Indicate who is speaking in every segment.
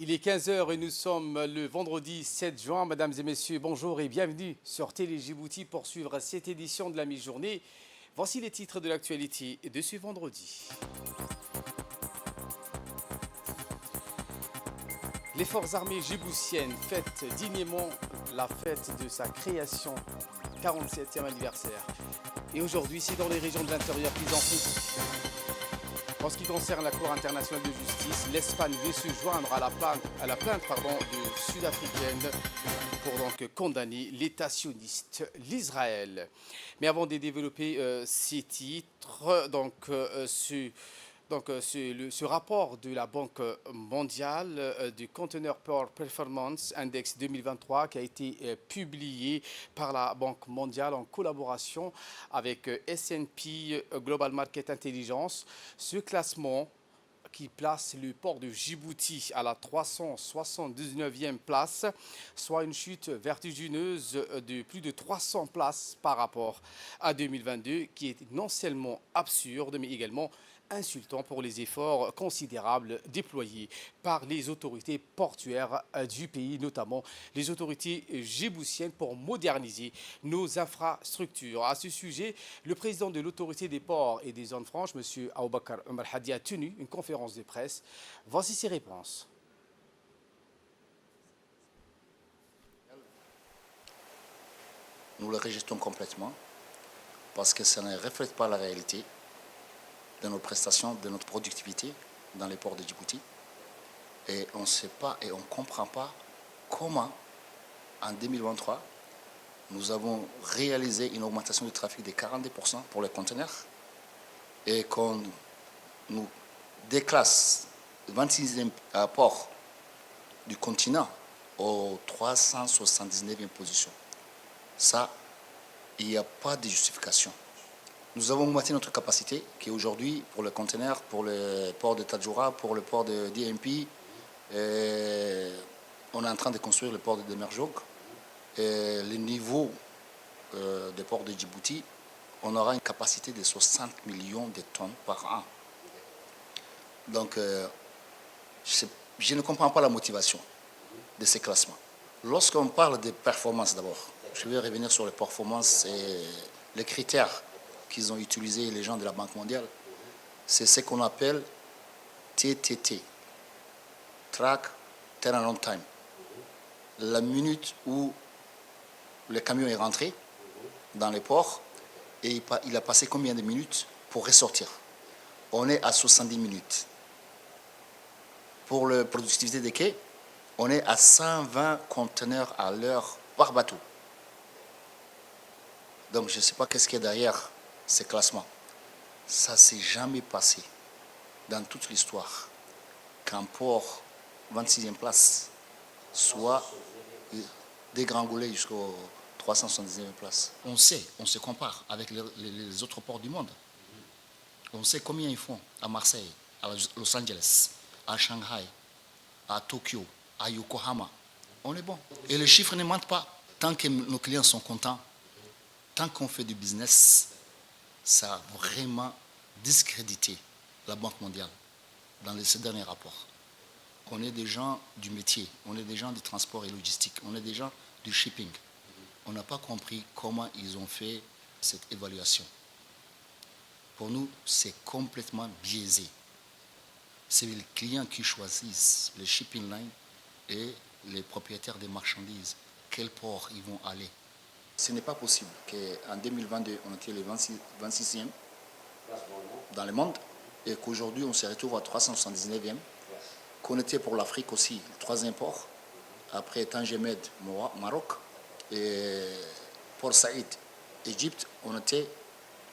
Speaker 1: Il est 15 heures et nous sommes le vendredi 7 juin. Mesdames et messieurs, bonjour et bienvenue sur Télé Djibouti pour suivre cette édition de la mi-journée. Voici les titres de l'actualité de ce vendredi. Les forces armées djiboutiennes fêtent dignement la fête de sa création, 47e anniversaire. Et aujourd'hui, c'est dans les régions de l'intérieur qu'ils en font. En ce qui concerne la Cour internationale de justice, l'Espagne veut se joindre à la plainte sud-africaine pour donc condamner l'État sioniste, l'Israël. Mais avant de développer ces titres, ce rapport de la Banque mondiale du Container Port Performance Index 2023 qui a été publié par la Banque mondiale en collaboration avec S&P Global Market Intelligence. Ce classement qui place le port de Djibouti à la 379e place, soit une chute vertigineuse de plus de 300 places par rapport à 2022, qui est non seulement absurde, mais également insultant pour les efforts considérables déployés par les autorités portuaires du pays, notamment les autorités djiboutiennes pour moderniser nos infrastructures. À ce sujet, le président de l'autorité des ports et des zones franches, M. Aboubakar Omar Hadi, a tenu une conférence de presse. Voici ses réponses.
Speaker 2: Nous le rejetons complètement parce que ça ne reflète pas la réalité de nos prestations, de notre productivité dans les ports de Djibouti. Et on ne sait pas et on ne comprend pas comment, en 2023, nous avons réalisé une augmentation du trafic de 42% pour les conteneurs et qu'on nous déclasse le 26e port du continent au 379e position. Ça, il n'y a pas de justification. Nous avons augmenté notre capacité, qui est aujourd'hui pour les conteneurs, pour le port de Tadjoura, pour le port de DMP. On est en train de construire le port de Demerjog. Le niveau des ports de Djibouti, on aura une capacité de 60 millions de tonnes par an. Donc, je ne comprends pas la motivation de ces classements. Lorsqu'on parle de performance d'abord, je vais revenir sur les performances et les critères qu'ils ont utilisé les gens de la Banque mondiale, c'est ce qu'on appelle TTT, Track Turnaround Time. La minute où le camion est rentré dans les ports et il a passé combien de minutes pour ressortir. On est à 70 minutes. Pour la productivité des quais, on est à 120 conteneurs à l'heure par bateau. Donc je ne sais pas qu'est-ce qu'il y a derrière ces classements. Ça ne s'est jamais passé dans toute l'histoire qu'un port 26e place soit dégringolé jusqu'au 379e place. On se compare avec les autres ports du monde. On sait combien ils font à Marseille, à Los Angeles, à Shanghai, à Tokyo, à Yokohama. On est bon. Et les chiffres ne mentent pas. Tant que nos clients sont contents, tant qu'on fait du business, ça a vraiment discrédité la Banque mondiale dans ces derniers rapports. On est des gens du métier, on est des gens du transport et logistique, on est des gens du shipping. On n'a pas compris comment ils ont fait cette évaluation. Pour nous, c'est complètement biaisé. C'est les clients qui choisissent les shipping lines et les propriétaires des marchandises. Quel port ils vont aller. Ce n'est pas possible qu'en 2022, on était les 26e dans le monde et qu'aujourd'hui, on se retrouve à 379e. Qu'on était pour l'Afrique aussi, le 3e port. Après Tangemed, Maroc, et Port Saïd, Égypte, on était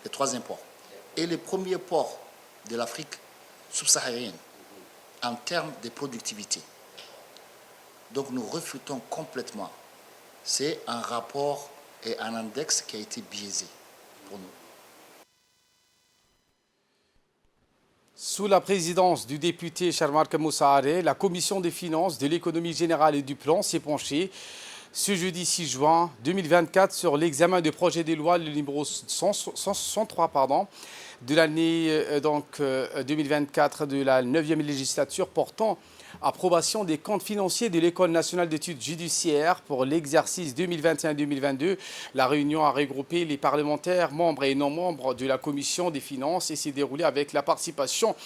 Speaker 2: le 3e port. Et le premier port de l'Afrique subsaharienne en termes de productivité. Donc nous refutons complètement. C'est un rapport et un index qui a été biaisé pour nous.
Speaker 1: Sous la présidence du député Charmark Moussaare, la commission des finances, de l'économie générale et du plan s'est penchée ce jeudi 6 juin 2024 sur l'examen du projet de loi le numéro 103 de l'année 2024 de la 9e législature portant Approbation des comptes financiers de l'École nationale d'études judiciaires pour l'exercice 2021-2022. La réunion a regroupé les parlementaires, membres et non-membres de la Commission des finances et s'est déroulée avec la participation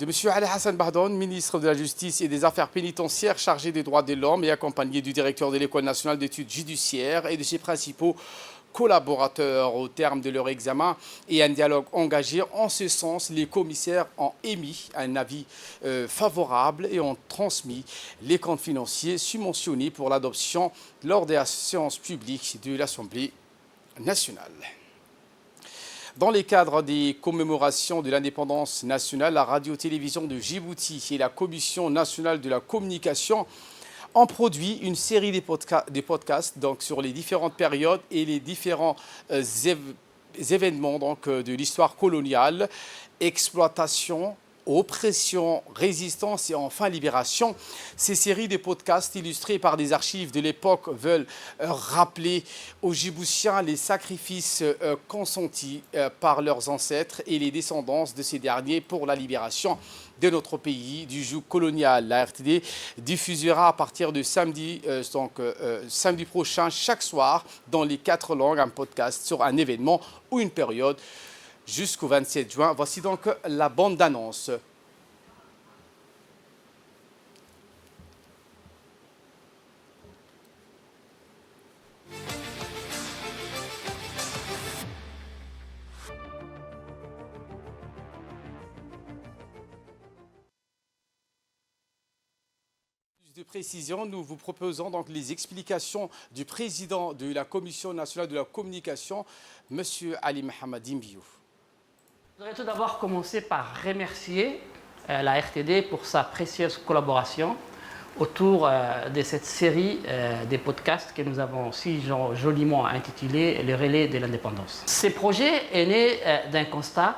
Speaker 1: de M. Ali Hassan Bahdoun, ministre de la Justice et des Affaires pénitentiaires chargé des droits de l'homme et accompagné du directeur de l'École nationale d'études judiciaires et de ses principaux collaborateurs. Au terme de leur examen et un dialogue engagé en ce sens, les commissaires ont émis un avis favorable et ont transmis les comptes financiers subventionnés pour l'adoption lors de la séance publique de l'Assemblée nationale. Dans les cadres des commémorations de l'indépendance nationale, la radio-télévision de Djibouti et la Commission nationale de la communication ont produit une série de podcasts donc, sur les différentes périodes et les différents événements donc, de l'histoire coloniale, exploitation, oppression, résistance et enfin libération. Ces séries de podcasts illustrés par des archives de l'époque veulent rappeler aux Djiboutiens les sacrifices consentis par leurs ancêtres et les descendants de ces derniers pour la libération de notre pays du joug colonial. La RTD diffusera à partir de samedi prochain, chaque soir, dans les 4 langues, un podcast sur un événement ou une période jusqu'au 27 juin. Voici donc la bande d'annonce. De précision, nous vous proposons donc les explications du président de la Commission nationale de la communication, M. Ali Mohamed Mbiou.
Speaker 3: Je voudrais tout d'abord commencer par remercier la RTD pour sa précieuse collaboration autour de cette série des podcasts que nous avons si joliment intitulé « Le relais de l'indépendance ». Ce projet est né d'un constat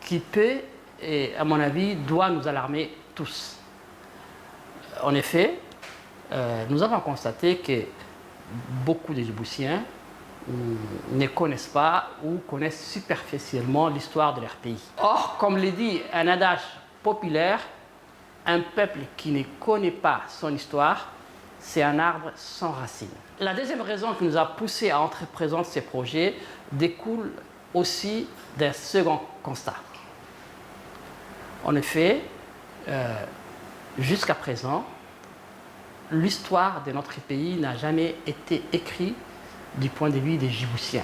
Speaker 3: qui peut, et à mon avis, doit nous alarmer tous. En effet, nous avons constaté que beaucoup de Djiboutiens ne connaissent pas ou connaissent superficiellement l'histoire de leur pays. Or, comme le dit un adage populaire, un peuple qui ne connaît pas son histoire, c'est un arbre sans racines. La deuxième raison qui nous a poussé à entreprendre ces projets découle aussi d'un second constat. En effet, jusqu'à présent, l'histoire de notre pays n'a jamais été écrite du point de vue des Djiboutiens.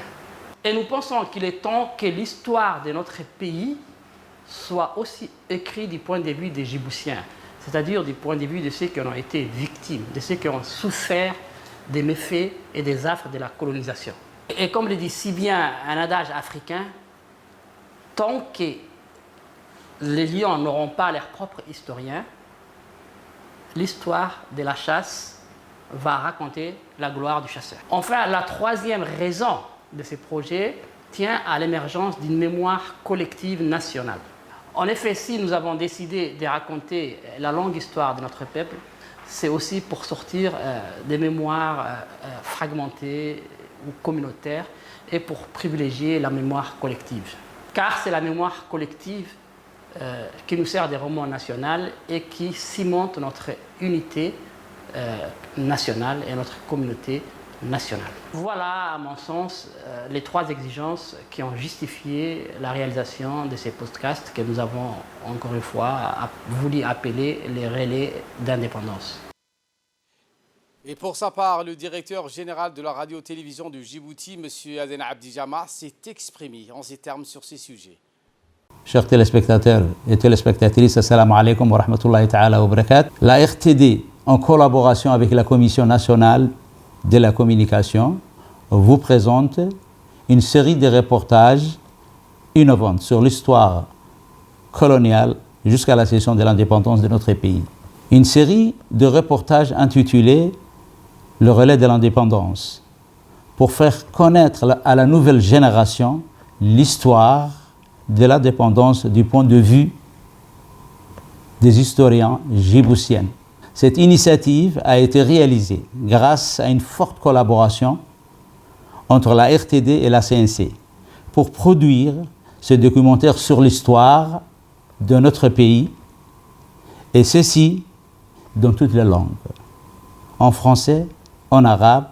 Speaker 3: Et nous pensons qu'il est temps que l'histoire de notre pays soit aussi écrite du point de vue des Djiboutiens, c'est-à-dire du point de vue de ceux qui en ont été victimes, de ceux qui ont souffert des méfaits et des affres de la colonisation. Et comme le dit si bien un adage africain, tant que les lions n'auront pas leur propre historien, l'histoire de la chasse va raconter la gloire du chasseur. Enfin, la troisième raison de ces projets tient à l'émergence d'une mémoire collective nationale. En effet, si nous avons décidé de raconter la longue histoire de notre peuple, c'est aussi pour sortir des mémoires fragmentées ou communautaires et pour privilégier la mémoire collective. Car c'est la mémoire collective qui nous sert de roman national et qui cimente notre unité nationale et notre communauté nationale. Voilà, à mon sens, les 3 exigences qui ont justifié la réalisation de ces podcasts que nous avons, encore une fois, voulu appeler les relais d'indépendance.
Speaker 1: Et pour sa part, le directeur général de la radio-télévision de Djibouti, M. Aden Abdi Jama, s'est exprimé en ces termes sur ces sujets.
Speaker 4: Chers téléspectateurs et téléspectatrices, assalamu alaikum wa rahmatullahi ta'ala wa barakatuh. La RTD, en collaboration avec la Commission nationale de la communication, vous présente une série de reportages innovants sur l'histoire coloniale jusqu'à la cession de l'indépendance de notre pays. Une série de reportages intitulés « Le relais de l'indépendance » pour faire connaître à la nouvelle génération l'histoire de l'indépendance du point de vue des historiens djiboutiens. Cette initiative a été réalisée grâce à une forte collaboration entre la RTD et la CNC pour produire ce documentaire sur l'histoire de notre pays, et ceci dans toutes les langues, en français, en arabe,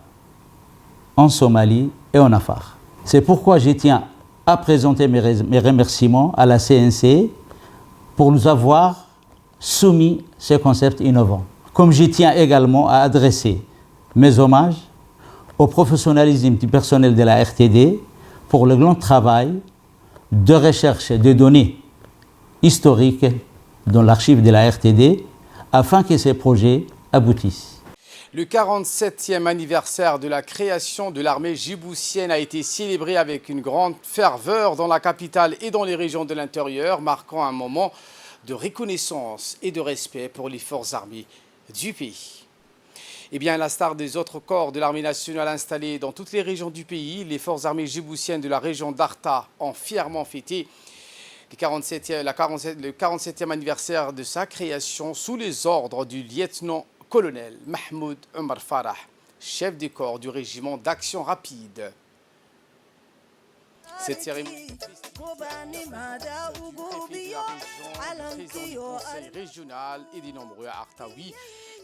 Speaker 4: en somali et en afar. C'est pourquoi je tiens à présenter mes remerciements à la CNC pour nous avoir soumis ces concepts innovants. Comme je tiens également à adresser mes hommages au professionnalisme du personnel de la RTD pour le grand travail de recherche des données historiques dans l'archive de la RTD afin que ces projets aboutissent.
Speaker 1: Le 47e anniversaire de la création de l'armée djiboutienne a été célébré avec une grande ferveur dans la capitale et dans les régions de l'intérieur, marquant un moment de reconnaissance et de respect pour les forces armées du pays. Eh bien, à l'instar des autres corps de l'armée nationale installés dans toutes les régions du pays, les forces armées djiboutiennes de la région d'Arta ont fièrement fêté le 47e anniversaire de sa création sous les ordres du lieutenant-colonel Mahmoud Omar Farah, chef du corps du régiment d'action rapide. Cette cérémonie du conseil régional et des nombreux Artaouis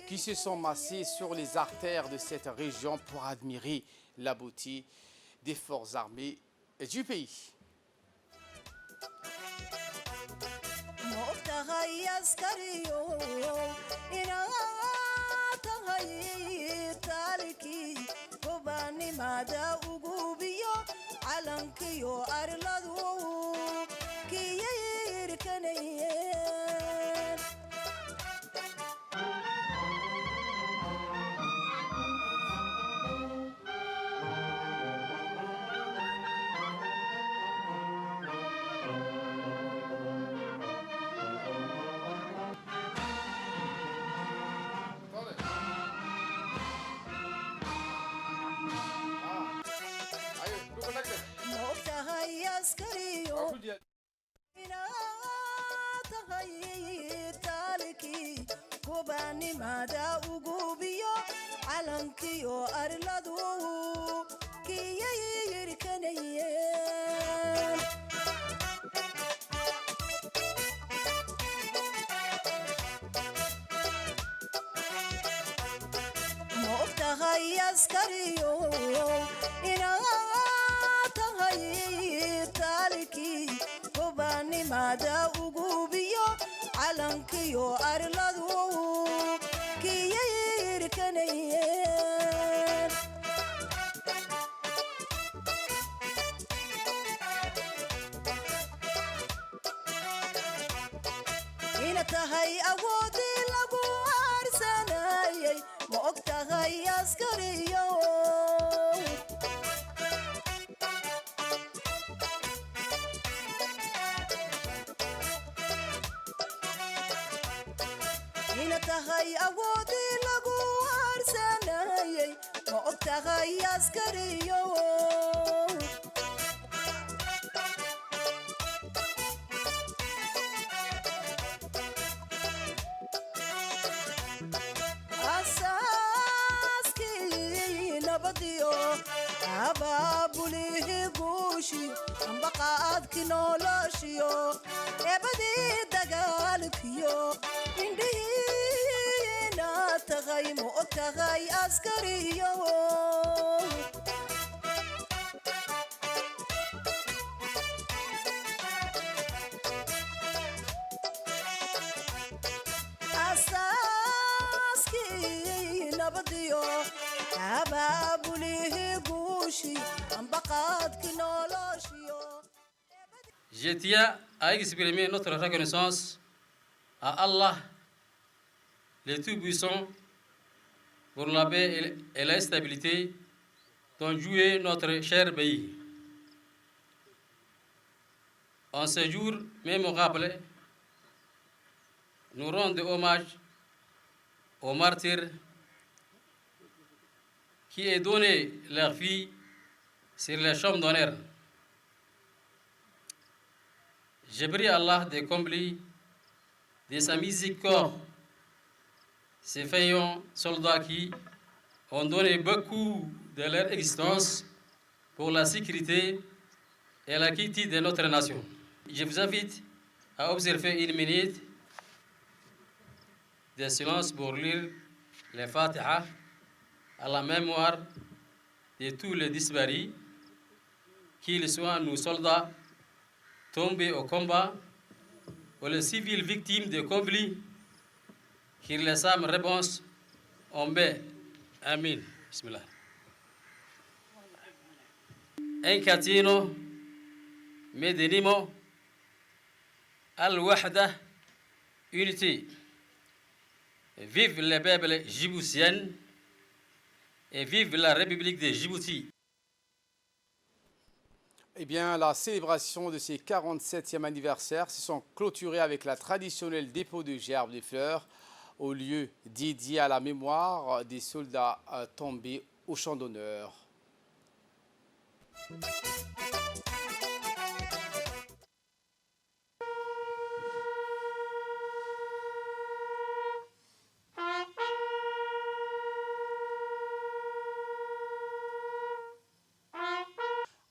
Speaker 1: qui se sont massés sur les artères de cette région pour admirer la beauté des forces armées du pays.
Speaker 5: Je tiens à exprimer notre reconnaissance à Allah, le Tout-Puissant, pour la paix et la stabilité dont jouit notre cher pays. En ce jour mémorable, nous rendons hommage aux martyrs qui ont donné leur vie sur les champs d'honneur. Je prie Allah de combler de sa miséricorde ces vaillants soldats qui ont donné beaucoup de leur existence pour la sécurité et la quiétude de notre nation. Je vous invite à observer une minute de silence pour lire les Fatiha à la mémoire de tous les disparus, qu'ils soient nos soldats tombés au combat ou les civils victimes de conflits, qu'ils les âmes réponse en paix. Amin. Bismillah. Encatino, Medinimo, Al-Wahda, unité. Vive le peuple djiboutien et vive la République de Djibouti.
Speaker 1: Eh bien, la célébration de ces 47e anniversaire se sont clôturées avec la traditionnelle dépôt de gerbes de fleurs au lieu dédié à la mémoire des soldats tombés au champ d'honneur.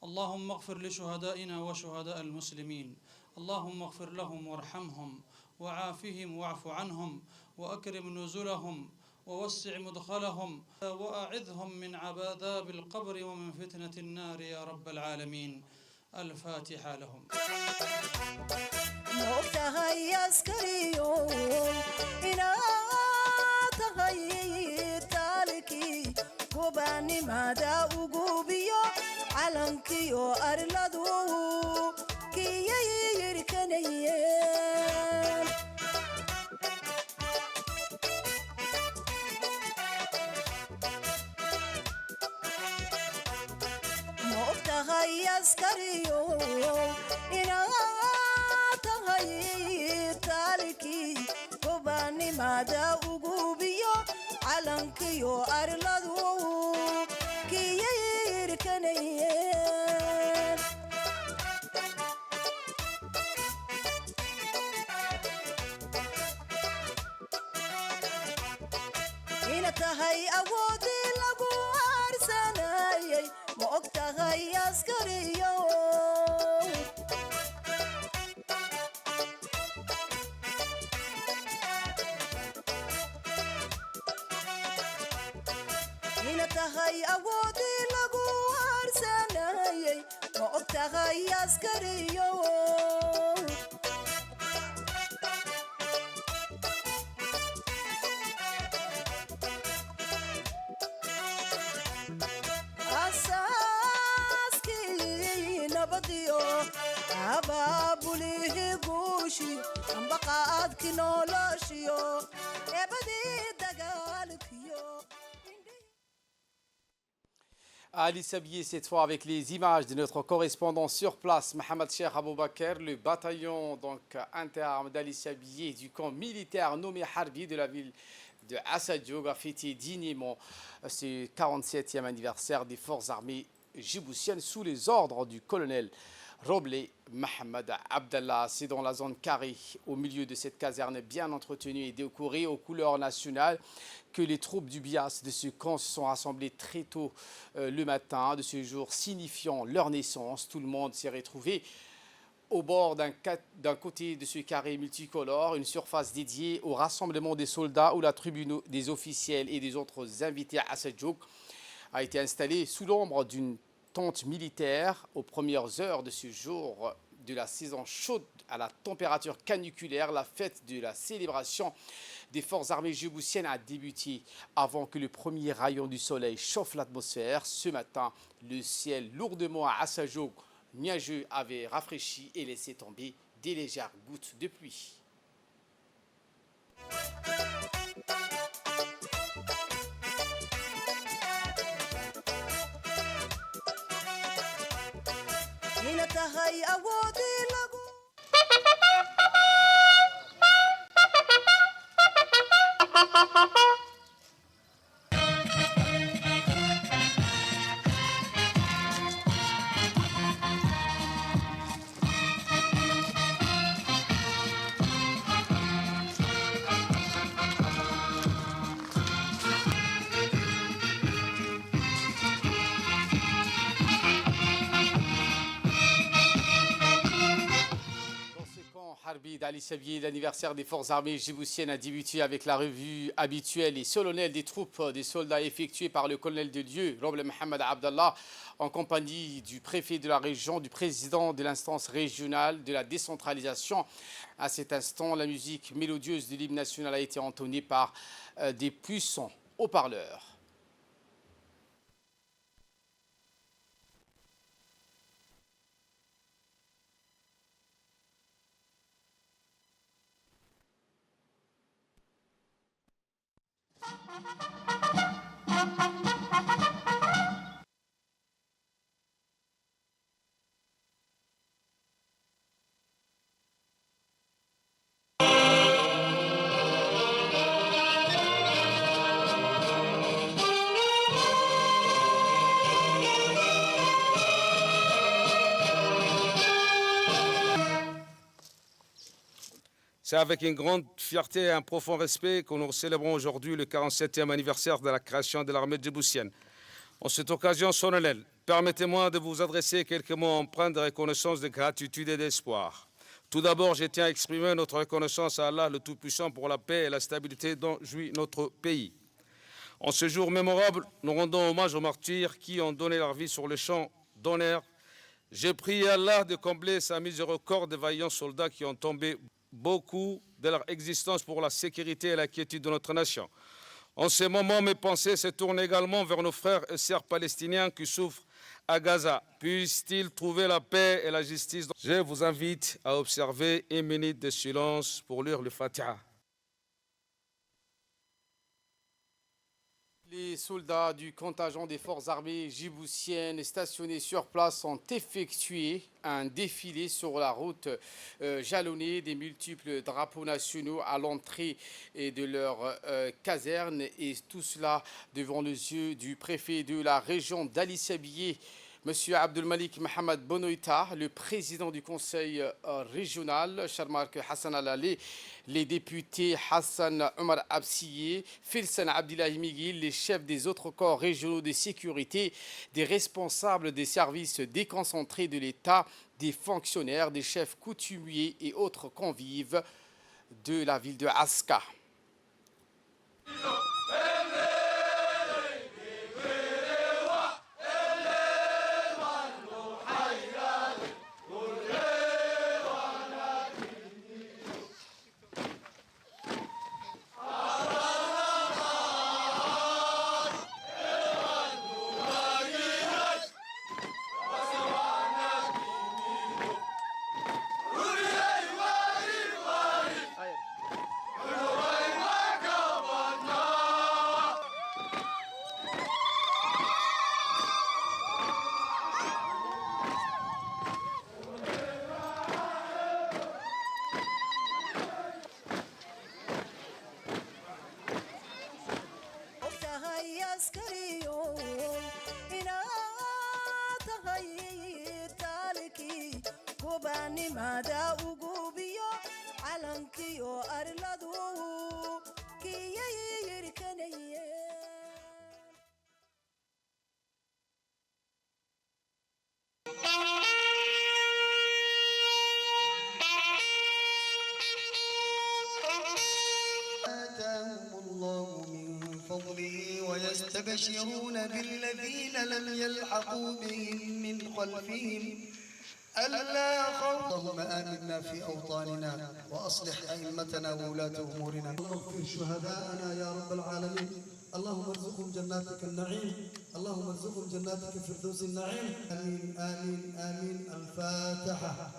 Speaker 6: اللهم اغفر لشهدائنا وشهداء المسلمين، اللهم اغفر لهم وارحمهم وعافهم واعف عنهم وأكرم نزلهم ووسع مدخلهم وأعذهم من عذاب القبر ومن فتنة النار يا رب العالمين. الفاتحة لهم.
Speaker 7: موتهاي عسكريو إنا تغيي تالكي كوباني مادا وقوبيو علنكيو أرلدو كي يركنيين موتهاي عسكريو إنا تالكي كوباني مادا وقوبيو علنكيو أرلدو كي يركنيين إنا تهي أودي لغو أرساناي موقتهاي عسكريو tahay awoodii lagu harsanayay ma og tahay askariyo asaaskii nabadiyo abaabulihii guushi ambaqaadkii noloshiyo eebadii dagaalkiyo.
Speaker 1: Ali Sabié, cette fois avec les images de notre correspondant sur place, Mohamed Cheikh Aboubakar, le bataillon interarmes d'Ali Sabié du camp militaire nommé Harbi de la ville de Assadioug a fêté dignement ce 47e anniversaire des forces armées djiboutiennes sous les ordres du colonel Roblé Mohamed Abdallah. C'est dans la zone carrée, au milieu de cette caserne bien entretenue et décorée aux couleurs nationales, que les troupes du BIAS de ce camp se sont rassemblées très tôt le matin de ce jour, signifiant leur naissance. Tout le monde s'est retrouvé au bord d'un côté de ce carré multicolore, une surface dédiée au rassemblement des soldats où la tribune des officiels et des autres invités à Assadioug a été installée sous l'ombre d'une tente militaire. Aux premières heures de ce jour de la saison chaude à la température caniculaire, la fête de la célébration des forces armées djiboutiennes a débuté avant que le premier rayon du soleil chauffe l'atmosphère. Ce matin, le ciel lourdement à Assadioug nuageux avait rafraîchi et laissé tomber des légères gouttes de pluie. Harbi d'Ali Sabier, l'anniversaire des forces armées djiboutiennes a débuté avec la revue habituelle et solennelle des troupes des soldats effectuée par le colonel de lieu, Roble Mohamed Abdallah, en compagnie du préfet de la région, du président de l'instance régionale de la décentralisation. À cet instant, la musique mélodieuse de l'hymne national a été entonnée par des puissants haut-parleurs.
Speaker 8: C'est avec une grande fierté et un profond respect que nous célébrons aujourd'hui le 47e anniversaire de la création de l'armée djiboutienne. En cette occasion solennelle, permettez-moi de vous adresser quelques mots empreints de reconnaissance, de gratitude et d'espoir. Tout d'abord, je tiens à exprimer notre reconnaissance à Allah, le Tout-Puissant, pour la paix et la stabilité dont jouit notre pays. En ce jour mémorable, nous rendons hommage aux martyrs qui ont donné leur vie sur le champ d'honneur. J'ai prié Allah de combler sa miséricorde de vaillants soldats qui ont tombé beaucoup de leur existence pour la sécurité et la quiétude de notre nation. En ce moment, mes pensées se tournent également vers nos frères et sœurs palestiniens qui souffrent à Gaza. Puissent-ils trouver la paix et la justice? Je vous invite à observer une minute de silence pour lire le Fatiha.
Speaker 1: Les soldats du contingent des forces armées djiboutiennes stationnés sur place ont effectué un défilé sur la route jalonnée des multiples drapeaux nationaux à l'entrée de leur caserne, et tout cela devant les yeux du préfet de la région d'Ali Sabier, M. Abdelmalik Mohamed Bonoïta, le président du conseil régional, Charmark Hassan Alali, les députés Hassan Omar Absiye, Filsan Abdillahi Miguel, les chefs des autres corps régionaux de sécurité, des responsables des services déconcentrés de l'État, des fonctionnaires, des chefs coutumiers et autres convives de la ville de Aska.
Speaker 9: ويستبشرون بالذين لم يلحقوا بهم من خلفهم ألا خوف. اللهم آمنا في أوطاننا وأصلح أئمتنا وولاة أمورنا. اغفر شهداءنا يا رب العالمين. اللهم ارزقهم جناتك النعيم. اللهم ارزقهم جناتك فردوس النعيم. آمين آمين آمين. الفاتحة.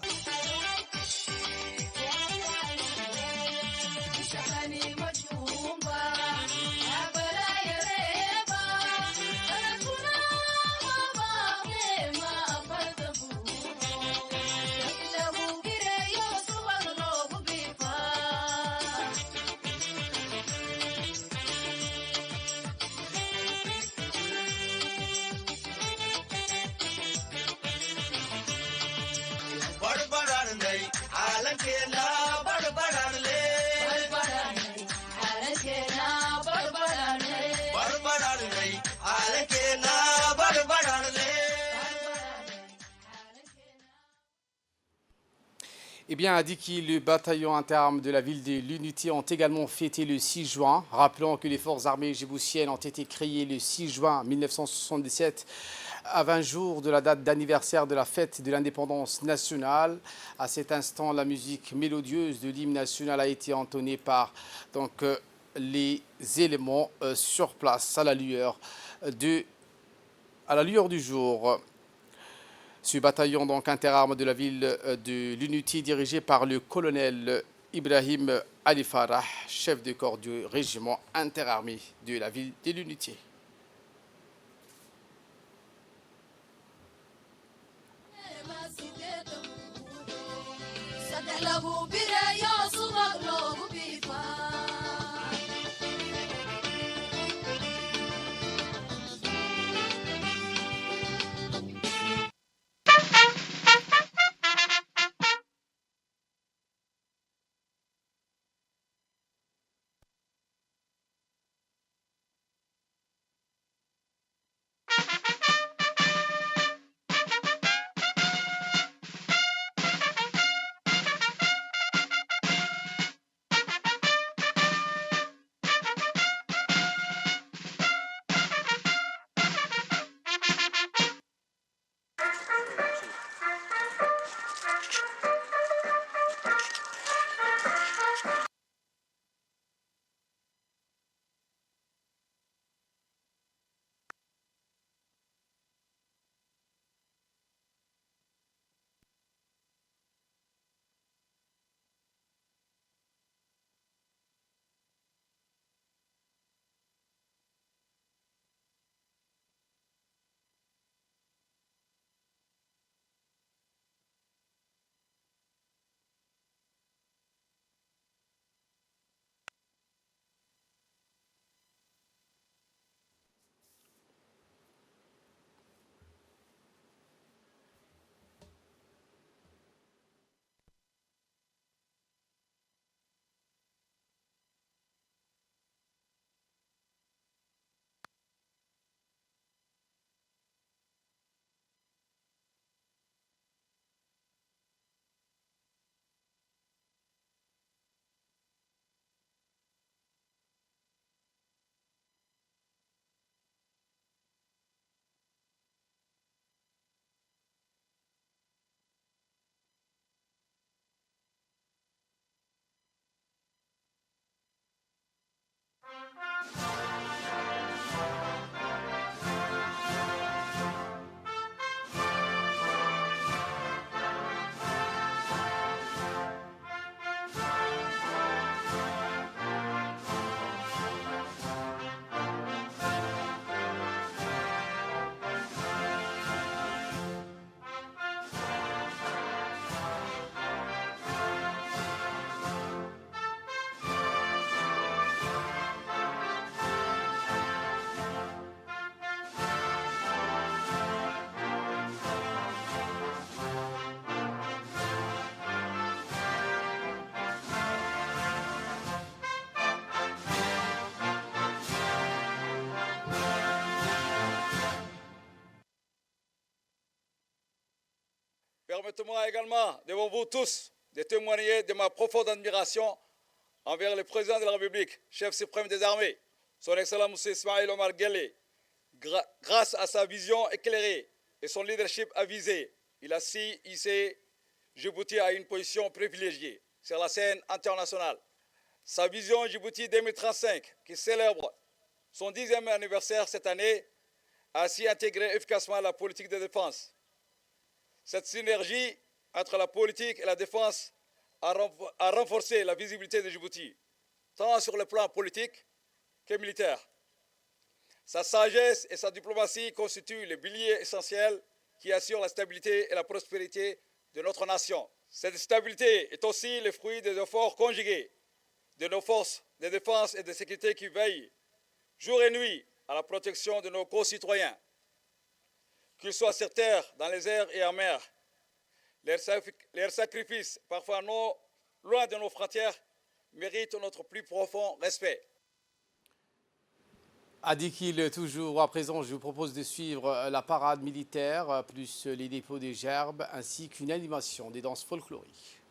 Speaker 1: Eh bien, Adiki, le bataillon interarmes de la ville de l'Unité ont également fêté le 6 juin. Rappelons que les forces armées djiboutiennes ont été créées le 6 juin 1977, à 20 jours de la date d'anniversaire de la fête de l'indépendance nationale. À cet instant, la musique mélodieuse de l'hymne national a été entonnée par les éléments sur place à la lueur du jour. Ce bataillon interarmes de la ville de l'Unité, dirigé par le colonel Ibrahim Ali Farah, chef de corps du régiment interarmé de la ville de l'Unité.
Speaker 10: Permettez-moi également, devant vous tous, de témoigner de ma profonde admiration envers le président de la République, chef suprême des armées, son Excellence M. Ismaël Omar Guelleh. Grâce à sa vision éclairée et son leadership avisé, il a su hisser Djibouti à une position privilégiée sur la scène internationale. Sa vision Djibouti 2035, qui célèbre son 10e anniversaire cette année, a ainsi intégré efficacement la politique de défense. Cette synergie entre la politique et la défense a renforcé la visibilité de Djibouti, tant sur le plan politique que militaire. Sa sagesse et sa diplomatie constituent le pilier essentiel qui assure la stabilité et la prospérité de notre nation. Cette stabilité est aussi le fruit des efforts conjugués de nos forces de défense et de sécurité qui veillent jour et nuit à la protection de nos concitoyens. Qu'ils soient sur terre, dans les airs et en mer, leurs sacrifices, parfois non loin de nos frontières, méritent notre plus profond respect.
Speaker 1: Adikil, toujours à présent, je vous propose de suivre la parade militaire, plus les dépôts de gerbes, ainsi qu'une animation des danses folkloriques.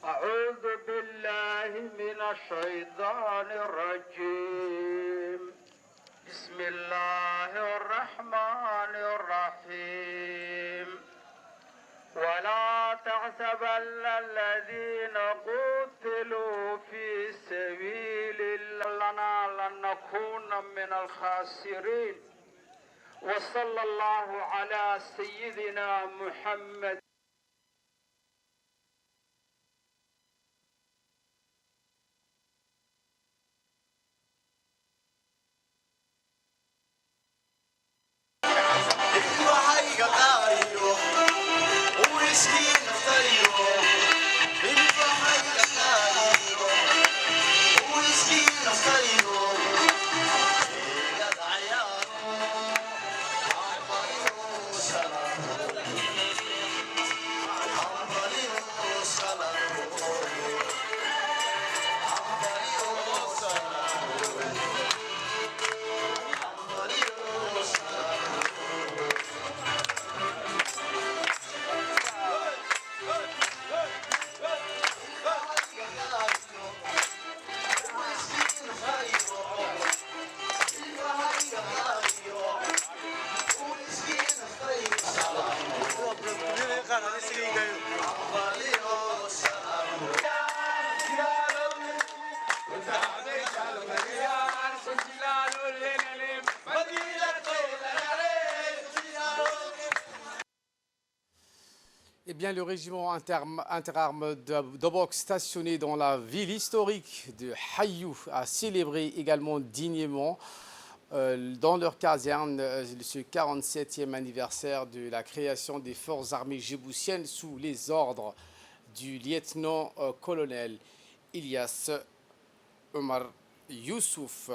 Speaker 11: أعوذ بالله من الشيطان الرجيم بسم الله الرحمن الرحيم ولا تحسبن الذين قتلوا في سبيل الله لن نكون من الخاسرين وصلى الله على سيدنا محمد.
Speaker 1: Eh bien, le régiment interarmes de boxe stationné dans la ville historique de Hayou a célébré également dignement dans leur caserne ce 47e anniversaire de la création des forces armées djiboutiennes sous les ordres du lieutenant-colonel Ilyas Omar Youssouf.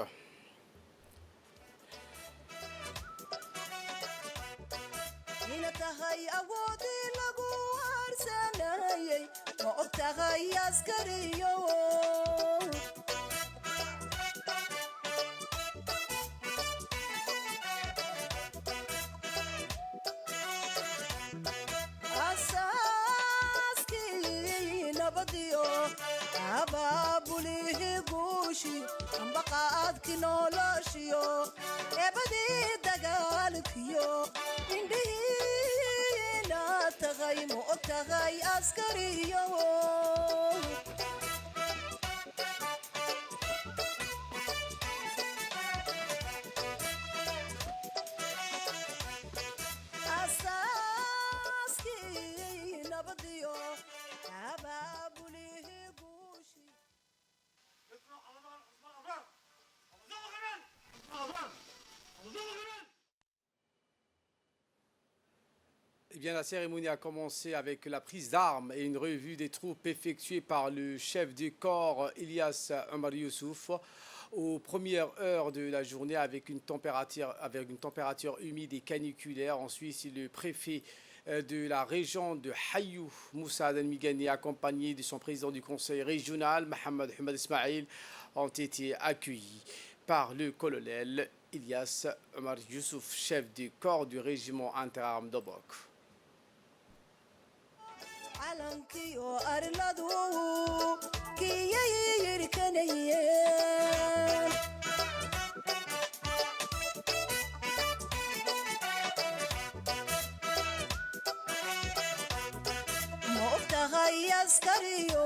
Speaker 7: ina tahay awoodii lagu harsanayay ma ogtahay askariyo asaaskii nabadiyo abaabulihi guushi ambaqaadki noloshiyo eebadii dagaalkiyo indhihiina tagay ma ogtahay askariyo asaaskii nabadiyo abaabulihi guushi
Speaker 1: Eh bien, la cérémonie a commencé avec la prise d'armes et une revue des troupes effectuée par le chef du corps Ilyas Omar Youssouf aux premières heures de la journée avec une température humide et caniculaire. Ensuite, le préfet de la région de Hayou, Moussa Al-Migani, accompagné de son président du conseil régional, Mohamed Ahmed Ismail, ont été accueillis par le colonel Ilyas Omar Youssouf, chef du corps du régiment interarmes d'Obok.
Speaker 7: calankiyo arladu kiyayirkanayeen ma ogtahay askariyo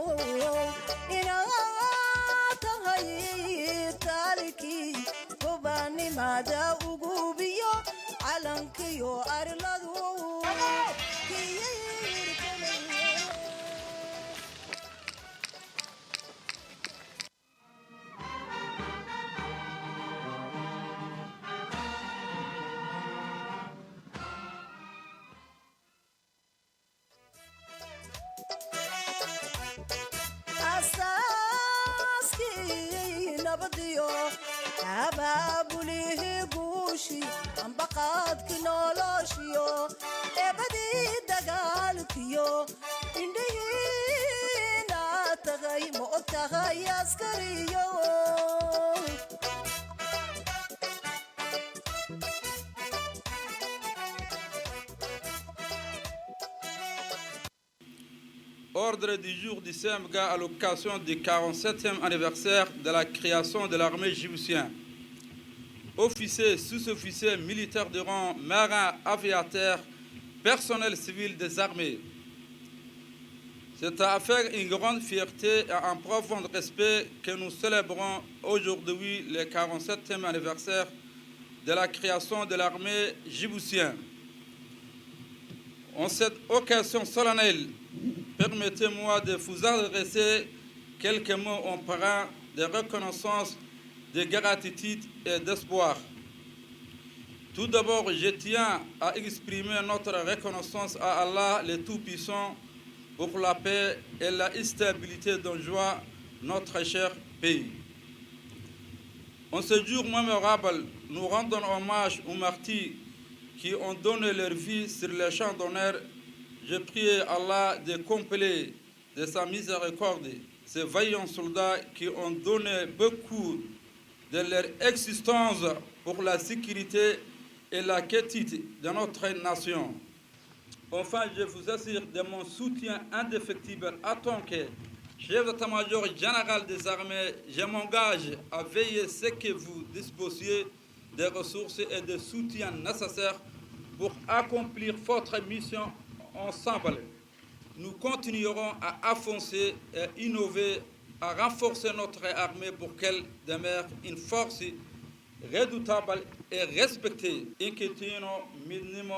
Speaker 7: inaad tahay taalkii gobaanimada ugu biyo calankiyo arladu asaaskii nabadiyo abaabulihi guushi ambaqaadki noloshiyo eebadii dagaalkiyo indhihiina tagay ma ogtahay askariyo
Speaker 12: Ordre du jour du CMGA à l'occasion du 47e anniversaire de la création de l'armée djiboutienne. Officiers, sous-officiers, militaires de rang, marins, aviateurs, personnel civil des armées. C'est à faire une grande fierté et un profond respect que nous célébrons aujourd'hui le 47e anniversaire de la création de l'armée djiboutienne. En cette occasion solennelle, permettez-moi de vous adresser quelques mots en parlant de reconnaissance, de gratitude et d'espoir. Tout d'abord, je tiens à exprimer notre reconnaissance à Allah, le Tout-Puissant, pour la paix et la stabilité dont joie notre cher pays. En ce jour mémorable, nous rendons hommage aux martyrs qui ont donné leur vie sur le champ d'honneur. Je prie Allah de combler de sa miséricorde ces vaillants soldats qui ont donné beaucoup de leur existence pour la sécurité et la quiétude de notre nation. Enfin, je vous assure de mon soutien indéfectible en tant que chef d'état-major général des armées. Je m'engage à veiller à ce que vous disposiez des ressources et des soutiens nécessaires pour accomplir votre mission ensemble. Nous continuerons à avancer et innover, à renforcer notre armée pour qu'elle demeure une force redoutable et respectée. Inquiétino minimo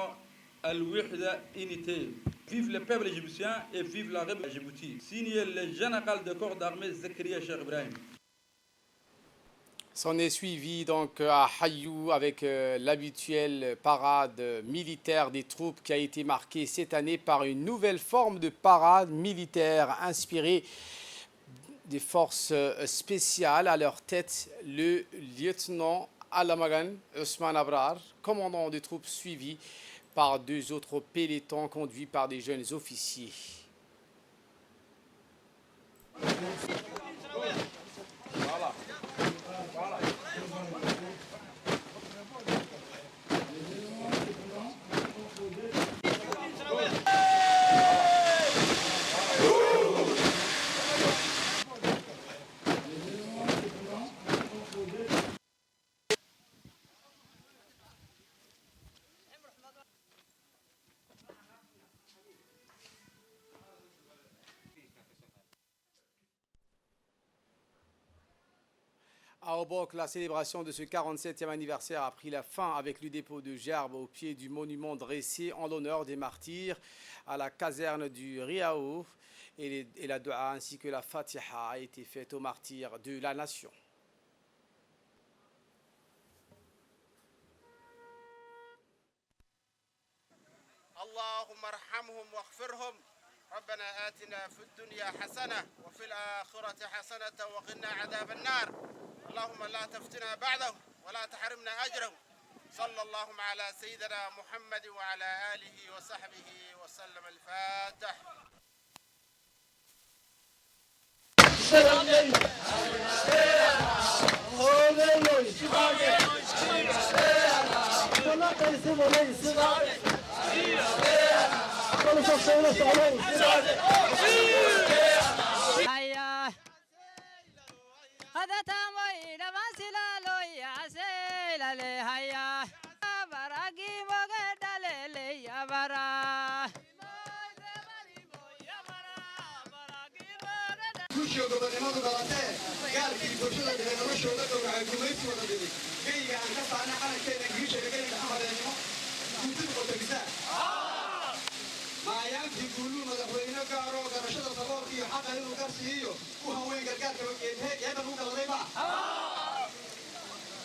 Speaker 12: al-wihda unité. Vive le peuple égyptien et vive la République de Djibouti. Signé le général de corps d'armée Zakaria Cheikh Ibrahim.
Speaker 1: S'en est suivi donc à Hayou avec l'habituelle parade militaire des troupes qui a été marquée cette année par une nouvelle forme de parade militaire inspirée des forces spéciales. À leur tête, le lieutenant Alamagan Ousmane Abrar, commandant des troupes suivi par deux autres pelotons conduits par des jeunes officiers. Au Boc, la célébration de ce 47e anniversaire a pris la fin avec le dépôt de gerbes au pied du monument dressé en l'honneur des martyrs à la caserne du Riao et la dua ainsi que la Fatiha a été faite aux martyrs de la nation.
Speaker 13: اللهم ارحمهم واغفرهم ربنا آتنا في الدنيا حسنة وفي الآخرة حسنة وقنا عذاب النار اللهم لا تفتنا بعده ولا تحرمنا أجره صلى الله على سيدنا محمد وعلى آله وصحبه وسلم الفاتح
Speaker 14: هذا تامي لباسلا لو يا سيلا لي هيا براقي بغدال لي يا برا
Speaker 9: kushii gobonimadu dhalatee gaalkii bulshada dhexe noloshooda dhowracay gumaysi wada dhigay geyga aan ka saarnay calankeena giisha dhegayna xamadeennimo guutida qotagisaa maayaankii guuluu madaxweyne gaaroo garashada saboolka iyo xaqa inuu garsiiyo ku haween gargaarka eeban u galaday ma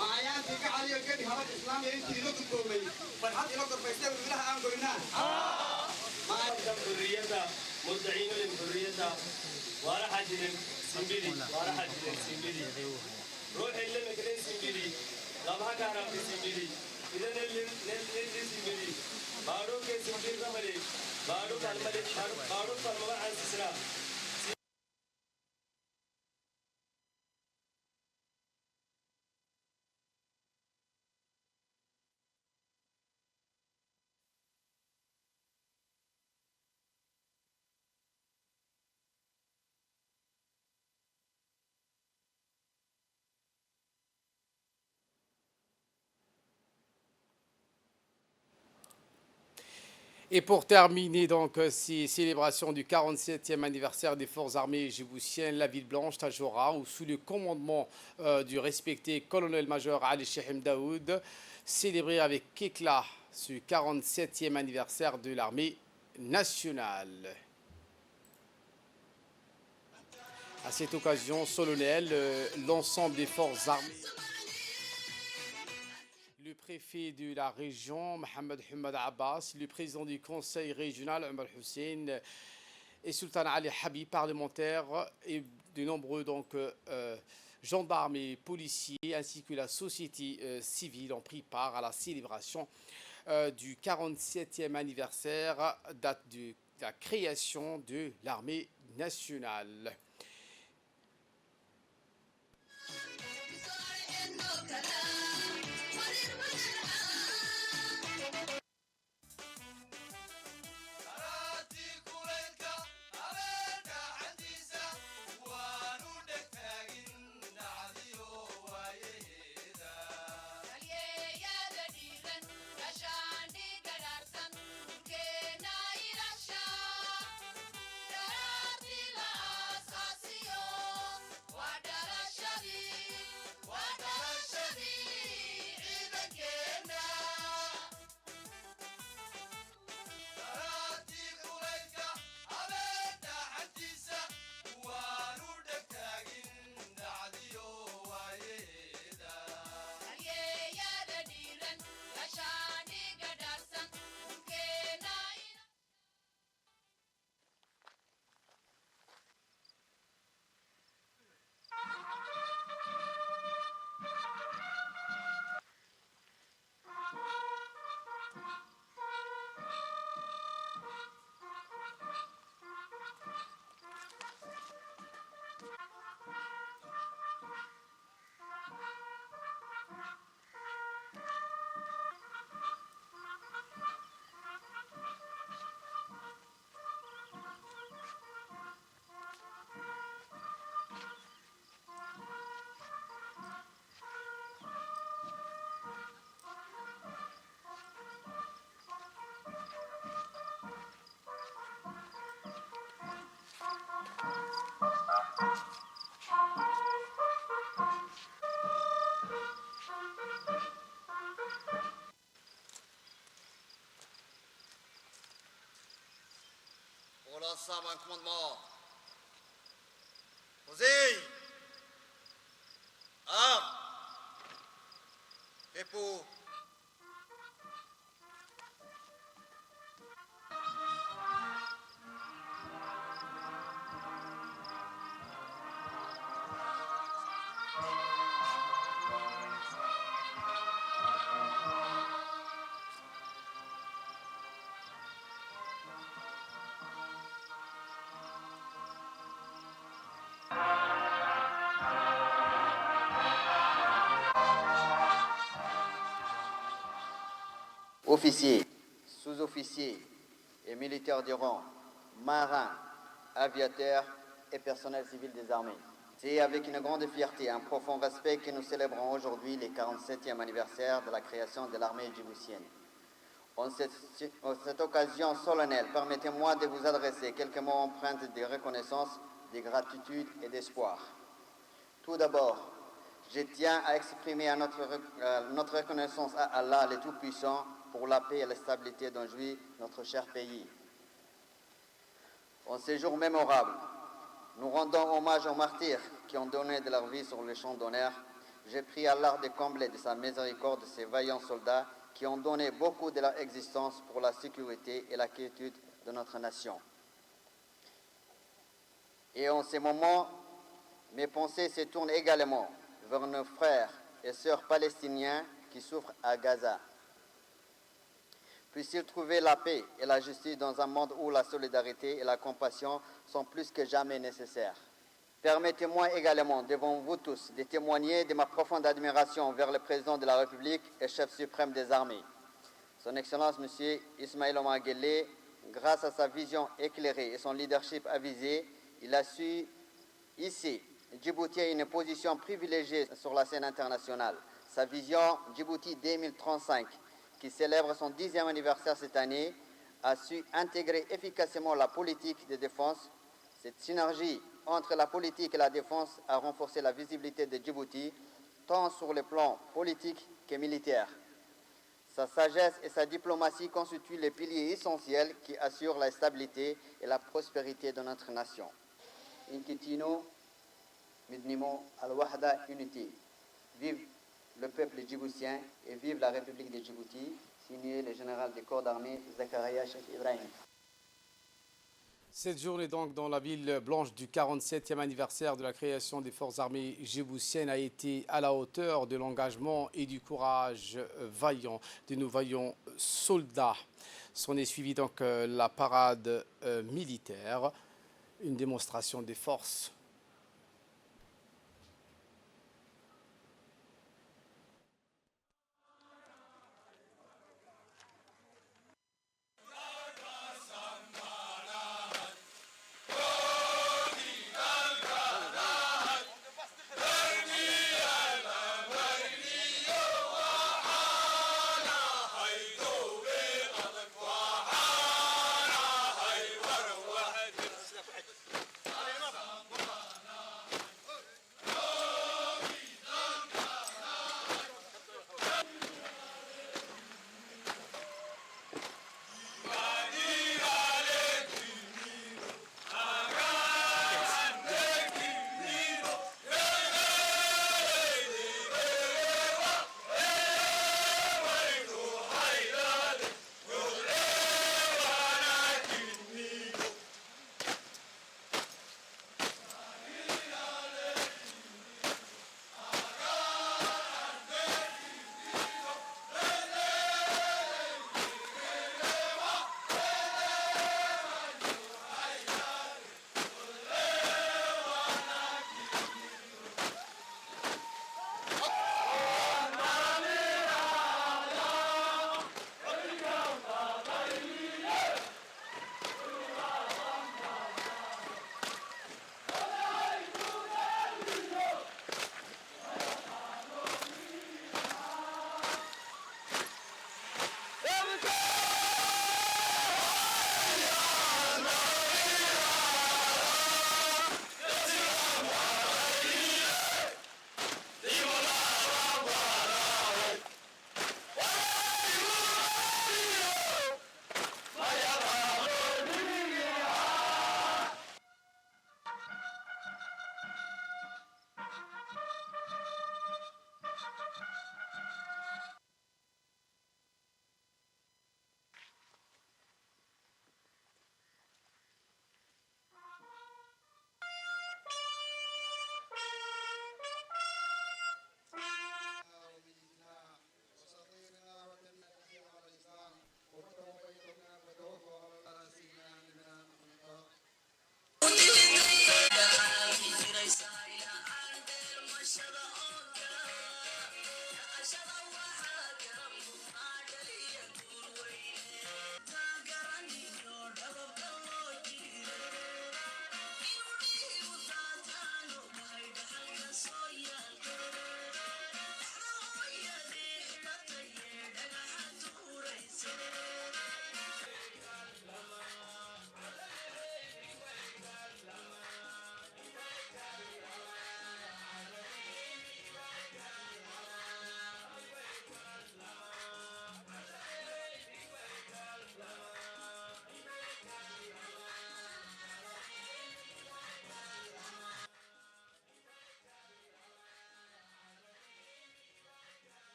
Speaker 9: maayaankii gacaliyo gebi habad islaamiya intii ila gudboomay farxad ila gorfaystay wiilaha aan goynaa
Speaker 15: حريتها مدعين للحرية وأنا حاجل سنبلي وأنا حاجل سنبلي روحي اللي مكرين سنبلي لما كان في سنبلي إذا نلي سنبلي بارو كي سنبلي كمالي بارو كالمالي بارو كالمالي عن سسرا
Speaker 1: Et pour terminer donc ces célébrations du 47e anniversaire des forces armées djiboutiennes, la ville blanche Tadjoura, où sous le commandement du respecté colonel-major Ali Cheikh Daoud, célébré avec éclat ce 47e anniversaire de l'armée nationale. À cette occasion solennelle, l'ensemble des forces armées, le préfet de la région, Mohamed Hamad Abbas, le président du conseil régional, Omar Hussein, et Sultan Ali Habib, parlementaires, et de nombreux gendarmes et policiers, ainsi que la société civile ont pris part à la célébration du 47e anniversaire, date de la création de l'armée nationale.
Speaker 16: Shadi ensemble un commandement. Posez. Armes. Et pour. Officiers, sous-officiers et militaires du rang, marins, aviateurs et personnel civil des armées. C'est avec une grande fierté et un profond respect que nous célébrons aujourd'hui le 47e anniversaire de la création de l'armée djiboutienne. En cette occasion solennelle, permettez-moi de vous adresser quelques mots empreints de reconnaissance, de gratitude et d'espoir. Tout d'abord, je tiens à exprimer notre reconnaissance à Allah, le Tout-Puissant, pour la paix et la stabilité dont jouit notre cher pays. En ces jours mémorables, nous rendons hommage aux martyrs qui ont donné de leur vie sur le champ d'honneur. J'ai pris Allah de combler de sa miséricorde ces vaillants soldats qui ont donné beaucoup de leur existence pour la sécurité et la quiétude de notre nation. Et en ces moments, mes pensées se tournent également vers nos frères et sœurs palestiniens qui souffrent à Gaza. Puissent-ils trouver la paix et la justice dans un monde où la solidarité et la compassion sont plus que jamais nécessaires. Permettez-moi également, devant vous tous, de témoigner de ma profonde admiration envers le président de la République et chef suprême des armées. Son Excellence, M. Ismaïl Omar Guelleh, grâce à sa vision éclairée et son leadership avisé, il a su hisser Djibouti à une position privilégiée sur la scène internationale. Sa vision Djibouti 2035, qui célèbre son 10e anniversaire cette année, a su intégrer efficacement la politique de défense. Cette synergie entre la politique et la défense a renforcé la visibilité de Djibouti, tant sur le plan politique que militaire. Sa sagesse et sa diplomatie constituent les piliers essentiels qui assurent la stabilité et la prospérité de notre nation. Inkitino, Midnimo, Al-Wahda, unité. Vive le peuple djiboutien et vive la République de Djibouti, signé le général des corps d'armée Zakaria Cheikh Ibrahim.
Speaker 1: Cette journée donc dans la ville blanche du 47e anniversaire de la création des forces armées djiboutiennes a été à la hauteur de l'engagement et du courage vaillant de nos vaillants soldats. S'en est suivi donc la parade militaire, une démonstration des forces.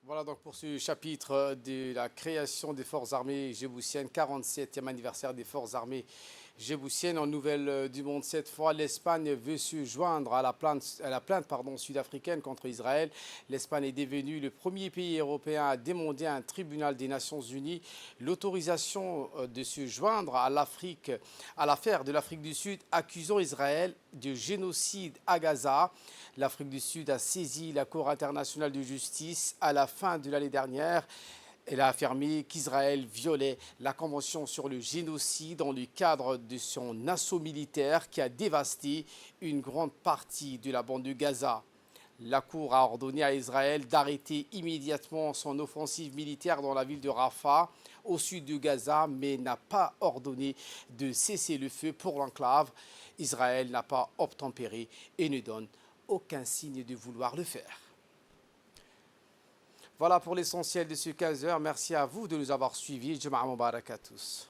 Speaker 1: Voilà donc pour ce chapitre de la création des forces armées djiboutiennes, 47e anniversaire des forces armées djiboutiennes. En nouvelle du monde, cette fois, l'Espagne veut se joindre à la plainte sud-africaine contre Israël. L'Espagne est devenue le premier pays européen à demander à un tribunal des Nations Unies l'autorisation de se joindre à l'affaire de l'Afrique du Sud, accusant Israël de génocide à Gaza. L'Afrique du Sud a saisi la Cour internationale de justice à la fin de l'année dernière. Elle a affirmé qu'Israël violait la Convention sur le génocide dans le cadre de son assaut militaire qui a dévasté une grande partie de la bande de Gaza. La Cour a ordonné à Israël d'arrêter immédiatement son offensive militaire dans la ville de Rafah, au sud de Gaza, mais n'a pas ordonné de cesser le feu pour l'enclave. Israël n'a pas obtempéré et ne donne aucun signe de vouloir le faire. Voilà pour l'essentiel de ce 15h. Merci à vous de nous avoir suivis. Jama'a Mubarak à tous.